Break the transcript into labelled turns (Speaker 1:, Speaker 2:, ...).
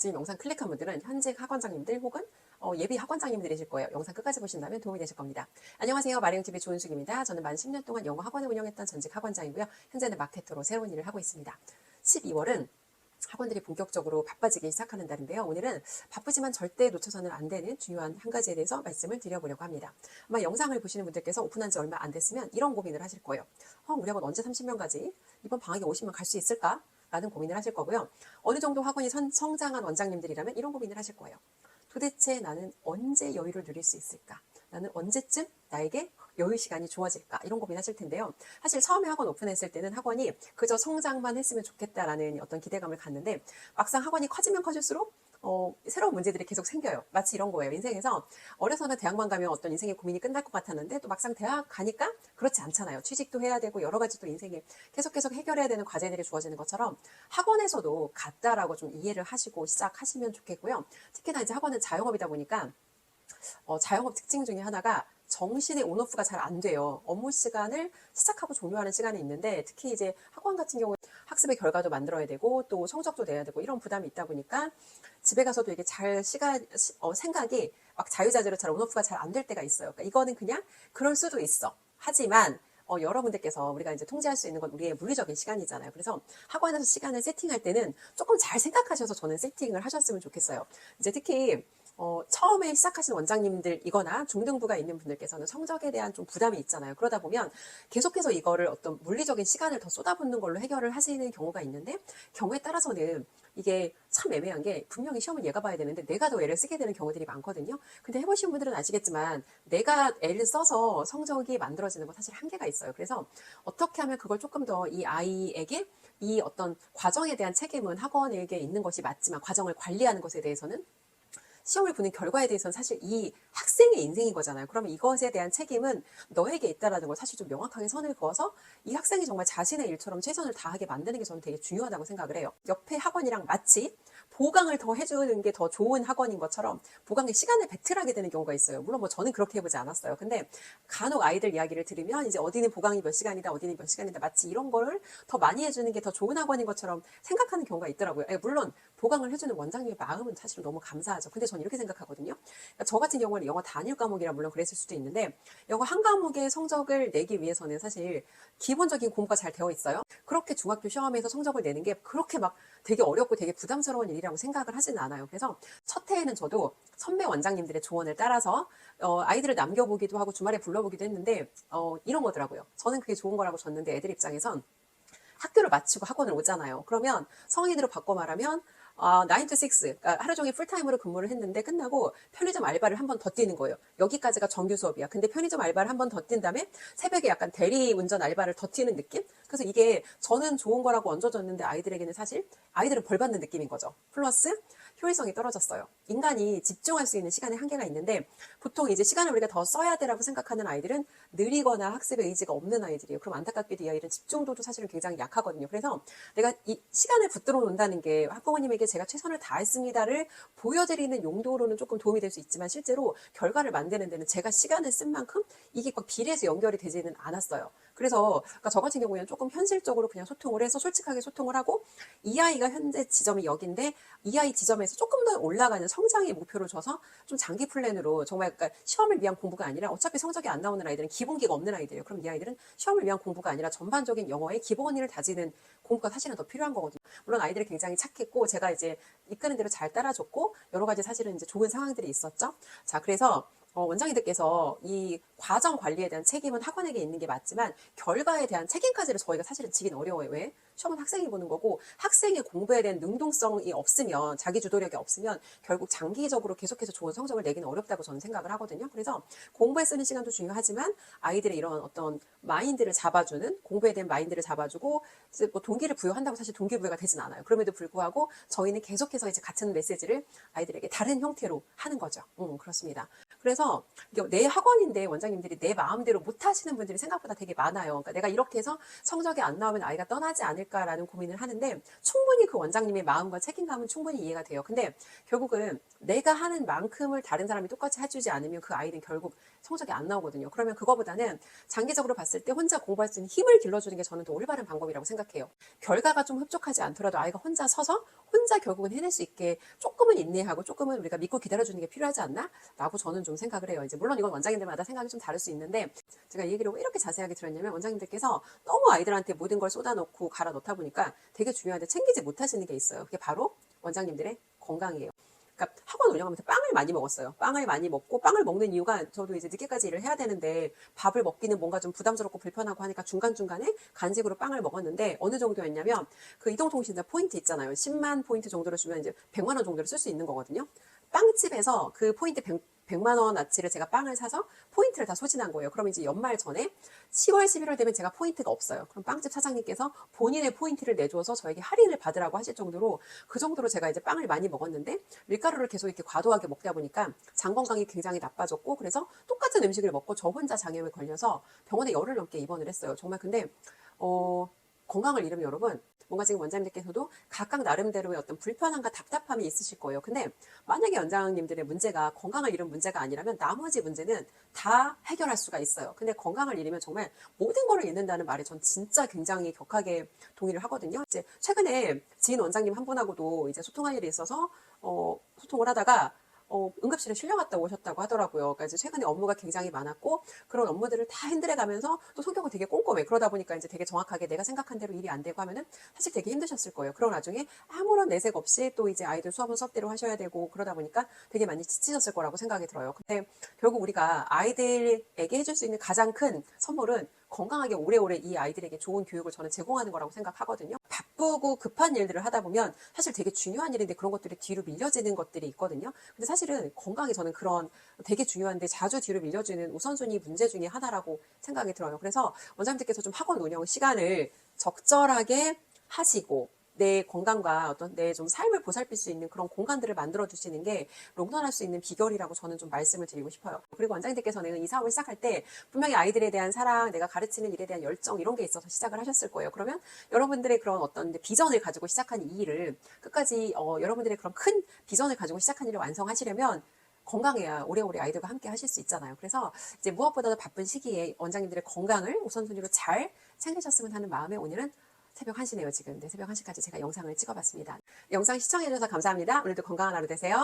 Speaker 1: 지금 영상 클릭한 분들은 현직 학원장님들 혹은 예비 학원장님들이실 거예요. 영상 끝까지 보신다면 도움이 되실 겁니다. 안녕하세요. 마리영TV 조은숙입니다. 저는 만 10년 동안 영어 학원을 운영했던 전직 학원장이고요. 현재는 마케터로 새로운 일을 하고 있습니다. 12월은 학원들이 본격적으로 바빠지기 시작하는 달인데요. 오늘은 바쁘지만 절대 놓쳐서는 안 되는 중요한 한 가지에 대해서 말씀을 드려보려고 합니다. 아마 영상을 보시는 분들께서 오픈한 지 얼마 안 됐으면 이런 고민을 하실 거예요. 우리 학원 언제 30명 가지? 이번 방학에 50명 갈 수 있을까? 라는 고민을 하실 거고요. 어느 정도 학원이 성장한 원장님들이라면 이런 고민을 하실 거예요. 도대체 나는 언제 여유를 누릴 수 있을까? 나는 언제쯤 나에게 여유 시간이 주어질까? 이런 고민하실 텐데요. 사실 처음에 학원 오픈했을 때는 학원이 그저 성장만 했으면 좋겠다라는 어떤 기대감을 갖는데 막상 학원이 커지면 커질수록 새로운 문제들이 계속 생겨요. 마치 이런 거예요. 인생에서 어려서는 대학만 가면 어떤 인생의 고민이 끝날 것 같았는데 또 막상 대학 가니까 그렇지 않잖아요. 취직도 해야 되고 여러 가지 또 인생에 계속 해결해야 되는 과제들이 주어지는 것처럼 학원에서도 같다라고 좀 이해를 하시고 시작하시면 좋겠고요. 특히나 이제 학원은 자영업이다 보니까 자영업 특징 중에 하나가 정신의 온오프가 잘 안 돼요. 업무 시간을 시작하고 종료하는 시간이 있는데 특히 이제 학원 같은 경우에 학습의 결과도 만들어야 되고 또 성적도 내야 되고 이런 부담이 있다 보니까 집에 가서도 이게 생각이 막 자유자재로 잘 온오프가 잘 안 될 때가 있어요. 그러니까 이거는 그냥 그럴 수도 있어. 하지만 여러분들께서 우리가 이제 통제할 수 있는 건 우리의 물리적인 시간이잖아요. 그래서 학원에서 시간을 세팅할 때는 조금 잘 생각하셔서 저는 세팅을 하셨으면 좋겠어요. 이제 특히 처음에 시작하신 원장님들이거나 중등부가 있는 분들께서는 성적에 대한 좀 부담이 있잖아요. 그러다 보면 계속해서 이거를 어떤 물리적인 시간을 더 쏟아붓는 걸로 해결을 하시는 경우가 있는데 경우에 따라서는 이게 참 애매한 게 분명히 시험을 얘가 봐야 되는데 내가 더 애를 쓰게 되는 경우들이 많거든요. 근데 해보신 분들은 아시겠지만 내가 애를 써서 성적이 만들어지는 건 사실 한계가 있어요. 그래서 어떻게 하면 그걸 조금 더 이 아이에게 이 어떤 과정에 대한 책임은 학원에게 있는 것이 맞지만 과정을 관리하는 것에 대해서는 시험을 보는 결과에 대해서는 사실 이 학생의 인생인 거잖아요. 그러면 이것에 대한 책임은 너에게 있다라는 걸 사실 좀 명확하게 선을 그어서 이 학생이 정말 자신의 일처럼 최선을 다하게 만드는 게 저는 되게 중요하다고 생각을 해요. 옆에 학원이랑 마치 보강을 더 해주는 게 더 좋은 학원인 것처럼 보강의 시간을 배틀하게 되는 경우가 있어요. 물론 뭐 저는 그렇게 해보지 않았어요. 근데 간혹 아이들 이야기를 들으면 이제 어디는 보강이 몇 시간이다, 어디는 몇 시간이다, 마치 이런 거를 더 많이 해주는 게 더 좋은 학원인 것처럼 생각하는 경우가 있더라고요. 물론 보강을 해주는 원장님의 마음은 사실 너무 감사하죠. 근데 저는 이렇게 생각하거든요. 그러니까 저 같은 경우는 영어 단일 과목이라 물론 그랬을 수도 있는데 영어 한 과목의 성적을 내기 위해서는 사실 기본적인 공부가 잘 되어 있어요. 그렇게 중학교 시험에서 성적을 내는 게 그렇게 막 되게 어렵고 되게 부담스러운 일이라고 생각을 하지는 않아요. 그래서 첫 해에는 저도 선배 원장님들의 조언을 따라서 아이들을 남겨보기도 하고 주말에 불러보기도 했는데 이런 거더라고요. 저는 그게 좋은 거라고 줬는데 애들 입장에선 학교를 마치고 학원을 오잖아요. 그러면 성인으로 바꿔 말하면 9 to 6, 그러니까 하루 종일 풀타임으로 근무를 했는데 끝나고 편의점 알바를 한 번 더 뛰는 거예요. 여기까지가 정규 수업이야. 근데 편의점 알바를 한 번 더 뛴 다음에 새벽에 약간 대리 운전 알바를 더 뛰는 느낌? 그래서 이게 저는 좋은 거라고 얹어줬는데 아이들에게는 사실 아이들은 벌 받는 느낌인 거죠. 플러스 효율성이 떨어졌어요. 인간이 집중할 수 있는 시간에 한계가 있는데 보통 이제 시간을 우리가 더 써야 되라고 생각하는 아이들은 느리거나 학습의 의지가 없는 아이들이에요. 그럼 안타깝게도 이 아이들은 집중도도 사실은 굉장히 약하거든요. 그래서 내가 이 시간을 붙들어 놓는다는 게 학부모님에게 제가 최선을 다했습니다를 보여드리는 용도로는 조금 도움이 될 수 있지만 실제로 결과를 만드는 데는 제가 시간을 쓴 만큼 이게 막 비례해서 연결이 되지는 않았어요. 그래서 그러니까 저 같은 경우에는 조금 현실적으로 그냥 소통을 해서 솔직하게 소통을 하고 이 아이가 현재 지점이 여기인데 이 아이 지점에서 조금 더 올라가는 성장의 목표를 줘서 좀 장기 플랜으로 정말 그러니까 시험을 위한 공부가 아니라 어차피 성적이 안 나오는 아이들은 기본기가 없는 아이들이에요. 그럼 이 아이들은 시험을 위한 공부가 아니라 전반적인 영어의 기본을 다지는 공부가 사실은 더 필요한 거거든요. 물론 아이들이 굉장히 착했고 제가 이제 이끄는 대로 잘 따라줬고 여러 가지 사실은 이제 좋은 상황들이 있었죠. 자, 그래서 원장님들께서 이 과정 관리에 대한 책임은 학원에게 있는 게 맞지만 결과에 대한 책임까지를 저희가 사실은 지긴 어려워요. 왜? 시험은 학생이 보는 거고 학생의 공부에 대한 능동성이 없으면 자기 주도력이 없으면 결국 장기적으로 계속해서 좋은 성적을 내기는 어렵다고 저는 생각을 하거든요. 그래서 공부에 쓰는 시간도 중요하지만 아이들의 이런 어떤 마인드를 잡아주는 공부에 대한 마인드를 잡아주고 이제 뭐 동기를 부여한다고 사실 동기부여가 되진 않아요. 그럼에도 불구하고 저희는 계속해서 이제 같은 메시지를 아이들에게 다른 형태로 하는 거죠. 그렇습니다. 그래서 내 학원인데 원장님들이 내 마음대로 못 하시는 분들이 생각보다 되게 많아요. 그러니까 내가 이렇게 해서 성적이 안 나오면 아이가 떠나지 않을까라는 고민을 하는데 충분히 그 원장님의 마음과 책임감은 충분히 이해가 돼요. 근데 결국은 내가 하는 만큼을 다른 사람이 똑같이 해주지 않으면 그 아이는 결국 성적이 안 나오거든요. 그러면 그거보다는 장기적으로 봤을 때 혼자 공부할 수 있는 힘을 길러주는 게 저는 더 올바른 방법이라고 생각해요. 결과가 좀 흡족하지 않더라도 아이가 혼자 서서 혼자 결국은 해낼 수 있게 조금은 인내하고 조금은 우리가 믿고 기다려주는 게 필요하지 않나? 라고 저는 좀 생각을 해요. 이제 물론 이건 원장님들마다 생각이 좀 다를 수 있는데 제가 이 얘기를 왜 이렇게 자세하게 들었냐면 원장님들께서 너무 아이들한테 모든 걸 쏟아놓고 갈아 넣다 보니까 되게 중요한데 챙기지 못하시는 게 있어요. 그게 바로 원장님들의 건강이에요. 그러니까 학원 운영하면서 빵을 많이 먹었어요. 빵을 많이 먹고 빵을 먹는 이유가 저도 이제 늦게까지 일을 해야 되는데 밥을 먹기는 뭔가 좀 부담스럽고 불편하고 하니까 중간중간에 간식으로 빵을 먹었는데 어느 정도였냐면 그 이동통신사 포인트 있잖아요. 10만 포인트 정도를 주면 이제 100만 원 정도를 쓸 수 있는 거거든요. 빵집에서 그 포인트 100만 원어치를 제가 빵을 사서 포인트를 다 소진한 거예요. 그럼 이제 연말 전에 10월, 11월 되면 제가 포인트가 없어요. 그럼 빵집 사장님께서 본인의 포인트를 내줘서 저에게 할인을 받으라고 하실 정도로 그 정도로 제가 이제 빵을 많이 먹었는데 밀가루를 계속 이렇게 과도하게 먹다 보니까 장 건강이 굉장히 나빠졌고 그래서 똑같은 음식을 먹고 저 혼자 장염에 걸려서 병원에 열흘 넘게 입원을 했어요. 정말 근데 건강을 잃으면 여러분 뭔가 지금 원장님들께서도 각각 나름대로의 어떤 불편함과 답답함이 있으실 거예요. 근데 만약에 원장님들의 문제가 건강을 잃은 문제가 아니라면 나머지 문제는 다 해결할 수가 있어요. 근데 건강을 잃으면 정말 모든 거를 잃는다는 말에 전 진짜 굉장히 격하게 동의를 하거든요. 이제 최근에 지인 원장님 한 분하고도 이제 소통할 일이 있어서 소통을 하다가 응급실에 실려갔다 오셨다고 하더라고요. 그러니까 이제 최근에 업무가 굉장히 많았고 그런 업무들을 다 핸들해 가면서 또 성격은 되게 꼼꼼해. 그러다 보니까 이제 되게 정확하게 내가 생각한 대로 일이 안 되고 하면은 사실 되게 힘드셨을 거예요. 그런 와중에 아무런 내색 없이 또 이제 아이들 수업은 수업대로 하셔야 되고 그러다 보니까 되게 많이 지치셨을 거라고 생각이 들어요. 근데 결국 우리가 아이들에게 해줄 수 있는 가장 큰 선물은 건강하게 오래오래 이 아이들에게 좋은 교육을 저는 제공하는 거라고 생각하거든요. 바쁘고 급한 일들을 하다 보면 사실 되게 중요한 일인데 그런 것들이 뒤로 밀려지는 것들이 있거든요. 근데 사실은 건강이 저는 그런 되게 중요한데 자주 뒤로 밀려지는 우선순위 문제 중에 하나라고 생각이 들어요. 그래서 원장님들께서 좀 학원 운영 시간을 적절하게 하시고 내 건강과 어떤 내 좀 삶을 보살필 수 있는 그런 공간들을 만들어 주시는 게 롱런할 수 있는 비결이라고 저는 좀 말씀을 드리고 싶어요. 그리고 원장님들께서는 이 사업을 시작할 때 분명히 아이들에 대한 사랑, 내가 가르치는 일에 대한 열정 이런 게 있어서 시작을 하셨을 거예요. 그러면 여러분들의 그런 어떤 비전을 가지고 시작한 이 일을 끝까지 여러분들의 그런 큰 비전을 가지고 시작한 일을 완성하시려면 건강해야 오래오래 아이들과 함께 하실 수 있잖아요. 그래서 이제 무엇보다도 바쁜 시기에 원장님들의 건강을 우선순위로 잘 챙기셨으면 하는 마음에 오늘은 새벽 1시네요, 지금. 네, 새벽 1시까지 제가 영상을 찍어봤습니다. 영상 시청해주셔서 감사합니다. 오늘도 건강한 하루 되세요.